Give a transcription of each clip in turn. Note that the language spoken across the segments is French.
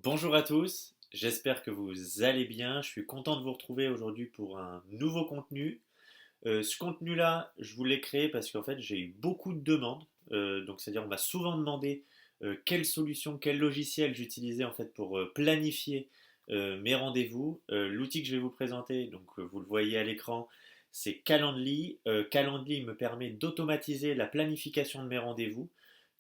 Bonjour à tous, j'espère que vous allez bien. Je suis content de vous retrouver aujourd'hui pour un nouveau contenu. Ce contenu-là, je voulais créer parce qu'en fait, j'ai eu beaucoup de demandes. Donc, c'est-à-dire, on m'a souvent demandé quelle solution, quel logiciel j'utilisais en fait pour planifier mes rendez-vous. L'outil que je vais vous présenter, donc vous le voyez à l'écran, c'est Calendly. Calendly me permet d'automatiser la planification de mes rendez-vous,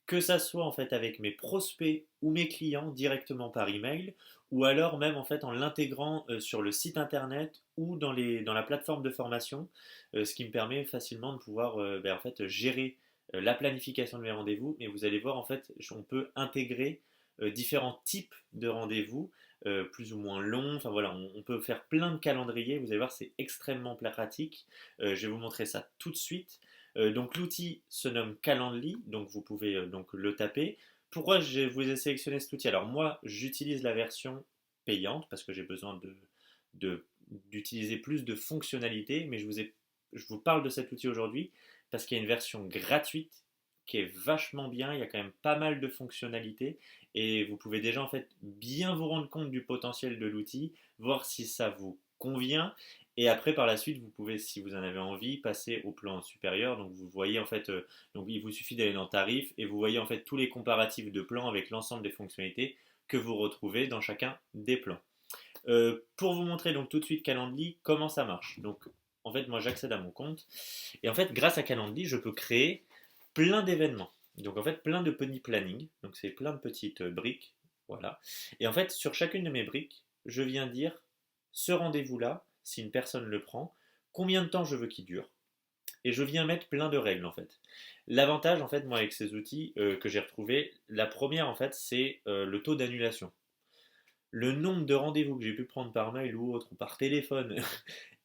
que ça soit en fait avec mes prospects ou mes clients directement par email, ou alors même en fait en l'intégrant sur le site internet ou dans la plateforme de formation, ce qui me permet facilement de pouvoir en fait, gérer la planification de mes rendez-vous. Mais vous allez voir en fait, on peut intégrer différents types de rendez-vous, plus ou moins longs. Enfin voilà, on peut faire plein de calendriers. Vous allez voir, c'est extrêmement pratique. Je vais vous montrer ça tout de suite. Donc l'outil se nomme Calendly, donc vous pouvez donc le taper. Pourquoi je vous ai sélectionné cet outil? Alors moi, j'utilise la version payante parce que j'ai besoin de- d'utiliser plus de fonctionnalités, mais je vous parle de cet outil aujourd'hui parce qu'il y a une version gratuite qui est vachement bien. Il y a quand même pas mal de fonctionnalités et vous pouvez déjà en fait bien vous rendre compte du potentiel de l'outil, voir si ça vous convient. Et après, par la suite, vous pouvez, si vous en avez envie, passer au plan supérieur. Donc, vous voyez en fait, donc il vous suffit d'aller dans Tarifs et vous voyez en fait tous les comparatifs de plans avec l'ensemble des fonctionnalités que vous retrouvez dans chacun des plans. Pour vous montrer donc tout de suite Calendly, comment ça marche. Donc, en fait, moi, j'accède à mon compte et en fait, grâce à Calendly, je peux créer plein d'événements. Donc, en fait, plein de petits plannings. Donc, c'est plein de petites briques. Voilà. Et en fait, sur chacune de mes briques, je viens dire ce rendez-vous-là, si une personne le prend, combien de temps je veux qu'il dure. Et je viens mettre plein de règles en fait. L'avantage en fait, moi, avec ces outils que j'ai retrouvés, la première en fait, c'est le taux d'annulation. Le nombre de rendez-vous que j'ai pu prendre par mail ou autre, ou par téléphone,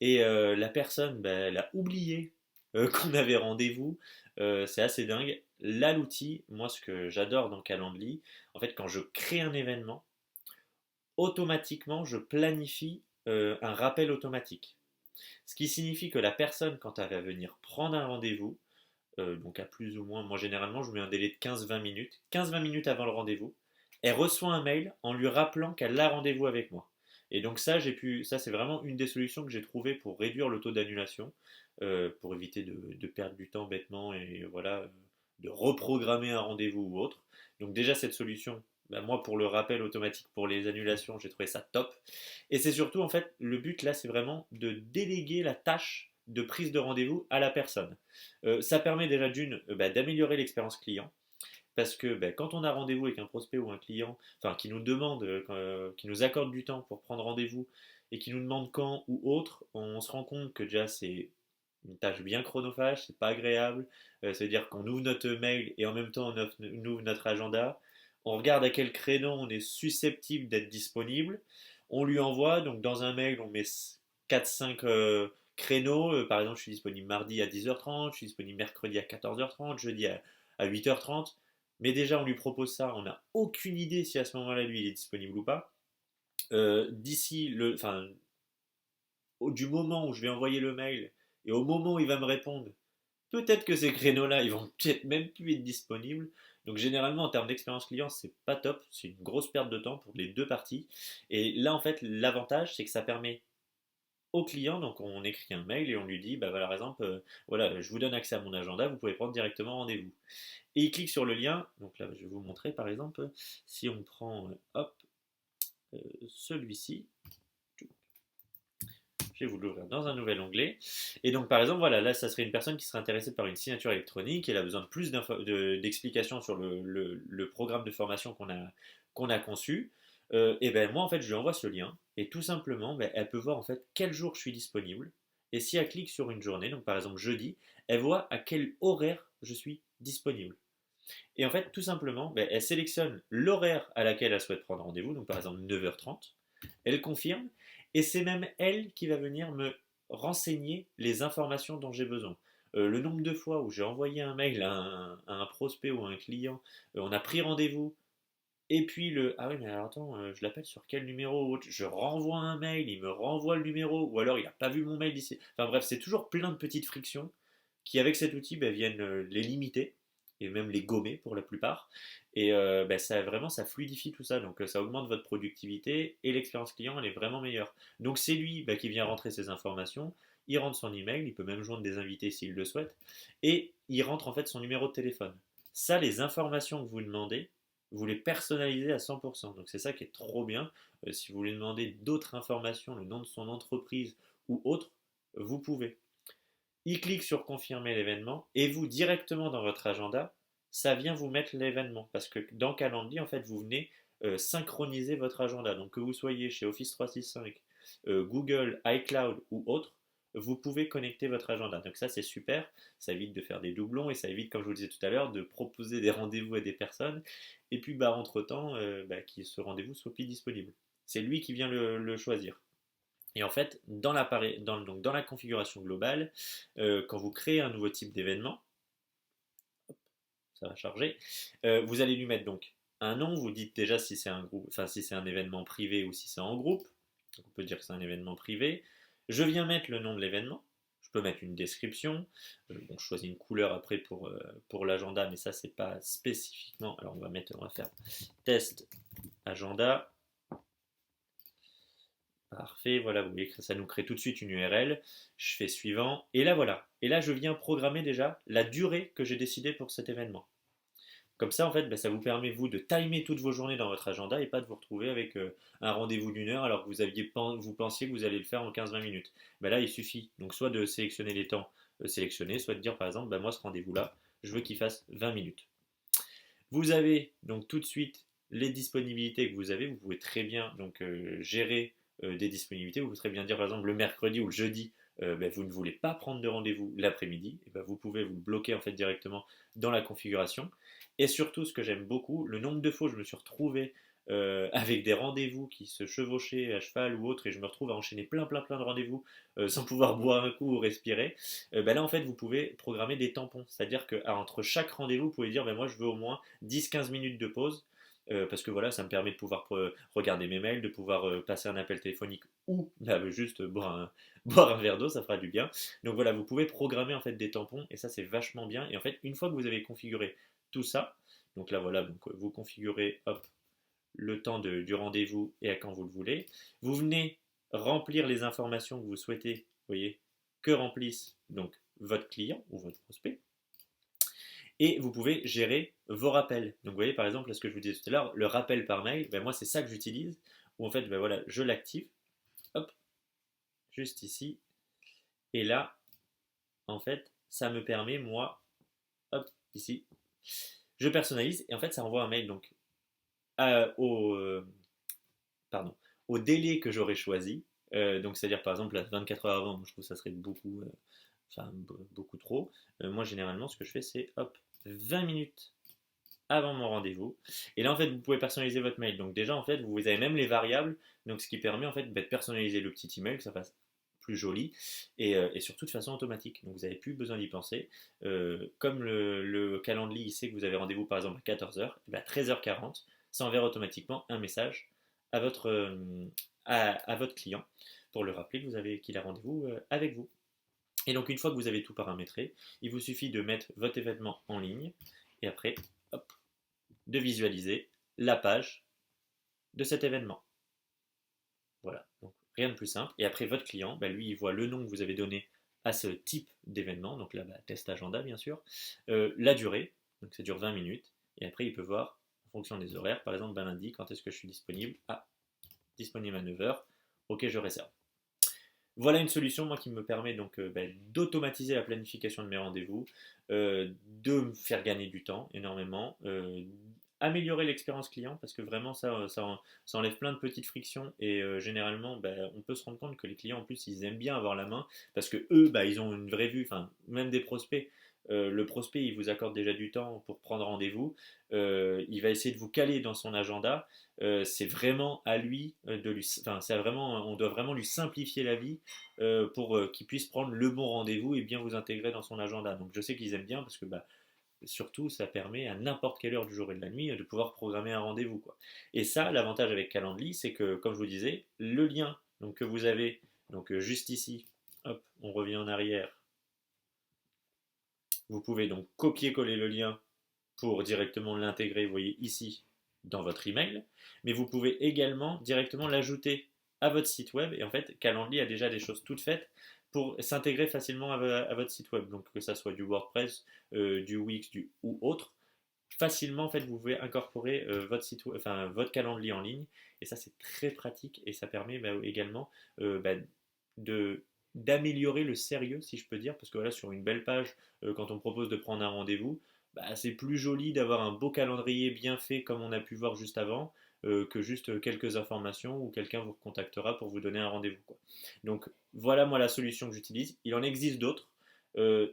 et la personne, bah, elle a oublié qu'on avait rendez-vous, c'est assez dingue. Là, l'outil, moi, ce que j'adore dans Calendly, en fait, quand je crée un événement, automatiquement, je planifie un rappel automatique. Ce qui signifie que la personne, quand elle va venir prendre un rendez-vous, donc à plus ou moins, moi généralement je mets un délai de 15-20 minutes, 15-20 minutes avant le rendez-vous, elle reçoit un mail en lui rappelant qu'elle a rendez-vous avec moi. Et donc ça c'est vraiment une des solutions que j'ai trouvées pour réduire le taux d'annulation, pour éviter de perdre du temps bêtement et voilà, de reprogrammer un rendez-vous ou autre. Donc déjà cette solution, bah, moi pour le rappel automatique pour les annulations, j'ai trouvé ça top. Et c'est surtout en fait le but là, c'est vraiment de déléguer la tâche de prise de rendez-vous à la personne. Ça permet déjà d'améliorer l'expérience client parce que quand on a rendez-vous avec un prospect ou un client, enfin qui nous demande, qui nous accorde du temps pour prendre rendez-vous et qui nous demande quand ou autre, on se rend compte que déjà c'est une tâche bien chronophage, c'est pas agréable. Ça veut dire qu'on ouvre notre mail et en même temps on ouvre notre agenda. On regarde à quel créneau on est susceptible d'être disponible. On lui envoie, donc dans un mail, on met 4-5 créneaux. Par exemple, je suis disponible mardi à 10h30, je suis disponible mercredi à 14h30, jeudi à 8h30. Mais déjà, on lui propose ça, on n'a aucune idée si à ce moment-là, lui, il est disponible ou pas. Enfin, du moment où je vais envoyer le mail et au moment où il va me répondre, peut-être que ces créneaux-là, ils vont peut-être même plus être disponibles. Donc généralement, en termes d'expérience client, c'est pas top. C'est une grosse perte de temps pour les deux parties. Et là, en fait, l'avantage, c'est que ça permet au client, donc on écrit un mail et on lui dit, bah voilà, par exemple, voilà, je vous donne accès à mon agenda, vous pouvez prendre directement rendez-vous. Et il clique sur le lien. Donc là, je vais vous montrer, par exemple, si on prend, hop, celui-ci. Je vais vous l'ouvrir dans un nouvel onglet. Et donc, par exemple, voilà, là, ça serait une personne qui serait intéressée par une signature électronique. Elle a besoin de plus d'explications sur le programme de formation qu'on a conçu. Et ben moi, en fait, je lui envoie ce lien. Et tout simplement, ben, elle peut voir en fait quel jour je suis disponible. Et si elle clique sur une journée, donc par exemple jeudi, elle voit à quel horaire je suis disponible. Et en fait, tout simplement, ben, elle sélectionne l'horaire à laquelle elle souhaite prendre rendez-vous, donc par exemple 9h30. Elle confirme, et c'est même elle qui va venir me renseigner les informations dont j'ai besoin. Le nombre de fois où j'ai envoyé un mail à un prospect ou à un client, on a pris rendez-vous, et puis ah oui, mais alors attends, je l'appelle sur quel numéro? Je renvoie un mail, il me renvoie le numéro, ou alors il n'a pas vu mon mail d'ici. Enfin bref, c'est toujours plein de petites frictions qui, avec cet outil, ben, viennent les limiter. et même les gommer pour la plupart. Et bah, ça vraiment ça fluidifie tout ça, donc ça augmente votre productivité et l'expérience client elle est vraiment meilleure. Donc c'est lui bah, qui vient rentrer ses informations, il rentre son email, il peut même joindre des invités s'il le souhaite, et il rentre en fait son numéro de téléphone. Ça, les informations que vous demandez, vous les personnalisez à 100%. Donc c'est ça qui est trop bien. Si vous voulez demander d'autres informations, le nom de son entreprise ou autre, vous pouvez. Il clique sur confirmer l'événement et vous directement dans votre agenda, ça vient vous mettre l'événement parce que dans Calendly en fait vous venez synchroniser votre agenda. Donc que vous soyez chez Office 365, Google, iCloud ou autre, vous pouvez connecter votre agenda. Donc ça c'est super, ça évite de faire des doublons et ça évite, comme je vous le disais tout à l'heure, de proposer des rendez-vous à des personnes et puis bah entre-temps que ce rendez-vous soit plus disponible. C'est lui qui vient le choisir. Et en fait, dans la configuration globale, quand vous créez un nouveau type d'événement, ça va charger, vous allez lui mettre donc un nom, vous dites déjà si c'est un groupe, enfin si c'est un événement privé ou si c'est en groupe. Donc, on peut dire que c'est un événement privé. Je viens mettre le nom de l'événement. Je peux mettre une description. Bon, je choisis une couleur après pour l'agenda, mais ça c'est pas spécifiquement. Alors on va faire test agenda. Parfait, voilà, vous voyez que ça nous crée tout de suite une URL. Je fais suivant, et là voilà. Et là, je viens programmer déjà la durée que j'ai décidée pour cet événement. Comme ça, en fait, bah, ça vous permet, vous, de timer toutes vos journées dans votre agenda et pas de vous retrouver avec un rendez-vous d'une heure alors que vous pensiez que vous allez le faire en 15-20 minutes. Bah, là, il suffit donc soit de sélectionner les temps sélectionnés, soit de dire par exemple, bah, moi, ce rendez-vous-là, je veux qu'il fasse 20 minutes. Vous avez donc tout de suite les disponibilités que vous avez. Vous pouvez très bien donc gérer des disponibilités. Vous pouvez très bien dire par exemple le mercredi ou le jeudi, ben, vous ne voulez pas prendre de rendez-vous l'après-midi. Et ben, vous pouvez vous le bloquer en fait directement dans la configuration. Et surtout, ce que j'aime beaucoup, le nombre de fois où je me suis retrouvé avec des rendez-vous qui se chevauchaient à cheval ou autre, et je me retrouve à enchaîner plein de rendez-vous sans pouvoir boire un coup ou respirer, ben là en fait vous pouvez programmer des tampons, c'est-à-dire qu'entre chaque rendez-vous vous pouvez dire ben moi je veux au moins 10-15 minutes de pause, parce que voilà ça me permet de pouvoir regarder mes mails, de pouvoir passer un appel téléphonique ou bah, juste boire un verre d'eau, ça fera du bien. Donc voilà, vous pouvez programmer en fait des tampons et ça c'est vachement bien. Et en fait une fois que vous avez configuré tout ça, donc là voilà, donc, vous configurez hop, le temps du rendez-vous et à quand vous le voulez. Vous venez remplir les informations que vous souhaitez, vous voyez, que remplisse donc votre client ou votre prospect. Et vous pouvez gérer vos rappels. Donc vous voyez par exemple, ce que je vous disais tout à l'heure, le rappel par mail, ben moi c'est ça que j'utilise, où en fait ben voilà, je l'active, hop, juste ici, et là, en fait, ça me permet, moi, hop, ici, je personnalise, et en fait ça envoie un mail donc au, pardon, au délai que j'aurais choisi. Donc, c'est-à-dire par exemple, 24 heures avant, je trouve que ça serait beaucoup, beaucoup trop. Moi, généralement, ce que je fais, c'est hop, 20 minutes avant mon rendez-vous. Et là, en fait, vous pouvez personnaliser votre mail. Donc, déjà, en fait, vous avez même les variables. Donc, ce qui permet, en fait, de personnaliser le petit email, que ça fasse plus joli et surtout de façon automatique. Donc, vous n'avez plus besoin d'y penser. Comme le calendrier, il sait que vous avez rendez-vous par exemple à 14h, et bien à 13h40, ça enverra automatiquement un message à à votre client pour le rappeler que qu'il a rendez-vous avec vous. Et donc, une fois que vous avez tout paramétré, il vous suffit de mettre votre événement en ligne et après, hop, de visualiser la page de cet événement. Voilà, donc rien de plus simple. Et après, votre client, bah, lui, il voit le nom que vous avez donné à ce type d'événement, donc là, bah, test agenda, bien sûr, la durée, donc ça dure 20 minutes, et après, il peut voir, en fonction des horaires, par exemple, bah, lundi, quand est-ce que je suis disponible? Ah, disponible à 9h, ok, je réserve. Voilà une solution moi qui me permet donc d'automatiser la planification de mes rendez-vous, de me faire gagner du temps énormément, améliorer l'expérience client parce que vraiment ça enlève plein de petites frictions et généralement on peut se rendre compte que les clients en plus ils aiment bien avoir la main parce que eux ils ont une vraie vue, enfin même des prospects. Le prospect il vous accorde déjà du temps pour prendre rendez-vous, il va essayer de vous caler dans son agenda, c'est vraiment à lui de lui, enfin c'est vraiment, on doit vraiment lui simplifier la vie pour qu'il puisse prendre le bon rendez-vous et bien vous intégrer dans son agenda. Donc je sais qu'ils aiment bien parce que surtout ça permet à n'importe quelle heure du jour et de la nuit de pouvoir programmer un rendez-vous quoi. Et ça, l'avantage avec Calendly, c'est que comme je vous disais, le lien donc, que vous avez donc juste ici, hop, on revient en arrière. Vous pouvez donc copier-coller le lien pour directement l'intégrer, vous voyez ici, dans votre email, mais vous pouvez également directement l'ajouter à votre site web. Et en fait, Calendly a déjà des choses toutes faites pour s'intégrer facilement à votre site web. Donc que ça soit du WordPress, du Wix ou autre, facilement en fait vous pouvez incorporer votre Calendly en ligne. Et ça c'est très pratique et ça permet également de d'améliorer le sérieux, si je peux dire, parce que voilà, sur une belle page, quand on propose de prendre un rendez-vous, c'est plus joli d'avoir un beau calendrier bien fait comme on a pu voir juste avant, que juste quelques informations où quelqu'un vous recontactera pour vous donner un rendez-vous, quoi. Donc voilà moi la solution que j'utilise. Il en existe d'autres.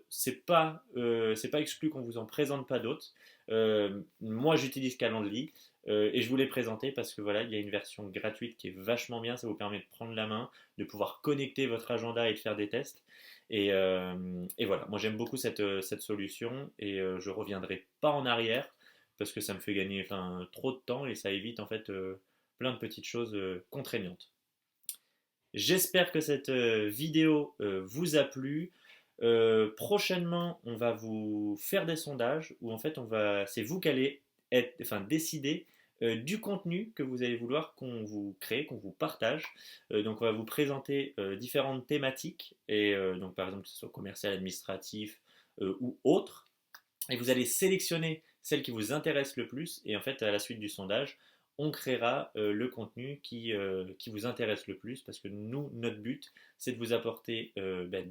C'est pas exclu qu'on vous en présente pas d'autres. Moi j'utilise Calendly et je vous l'ai présenté parce que voilà, il y a une version gratuite qui est vachement bien. Ça vous permet de prendre la main, de pouvoir connecter votre agenda et de faire des tests. Et voilà, moi j'aime beaucoup cette solution et je reviendrai pas en arrière parce que ça me fait gagner trop de temps et ça évite en fait plein de petites choses contraignantes. J'espère que cette vidéo vous a plu. Prochainement, on va vous faire des sondages où en fait c'est vous qui allez décider du contenu que vous allez vouloir qu'on vous crée, qu'on vous partage. Donc on va vous présenter différentes thématiques et donc par exemple que ce soit commercial, administratif ou autre. Et vous allez sélectionner celle qui vous intéresse le plus et en fait à la suite du sondage, on créera le contenu qui vous intéresse le plus parce que nous, notre but, c'est de vous apporter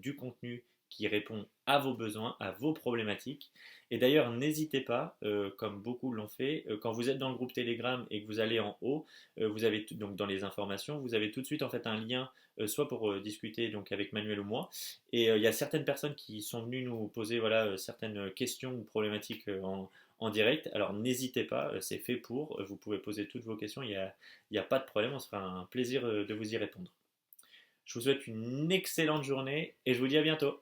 du contenu qui répond à vos besoins, à vos problématiques. Et d'ailleurs, n'hésitez pas, comme beaucoup l'ont fait, quand vous êtes dans le groupe Telegram et que vous allez en haut, vous avez donc dans les informations, vous avez tout de suite en fait un lien, soit pour discuter donc avec Manuel ou moi. Et il y a certaines personnes qui sont venues nous poser voilà, certaines questions ou problématiques en direct. Alors n'hésitez pas, c'est fait pour, vous pouvez poser toutes vos questions, il y a pas de problème, on se fera un plaisir de vous y répondre. Je vous souhaite une excellente journée et je vous dis à bientôt.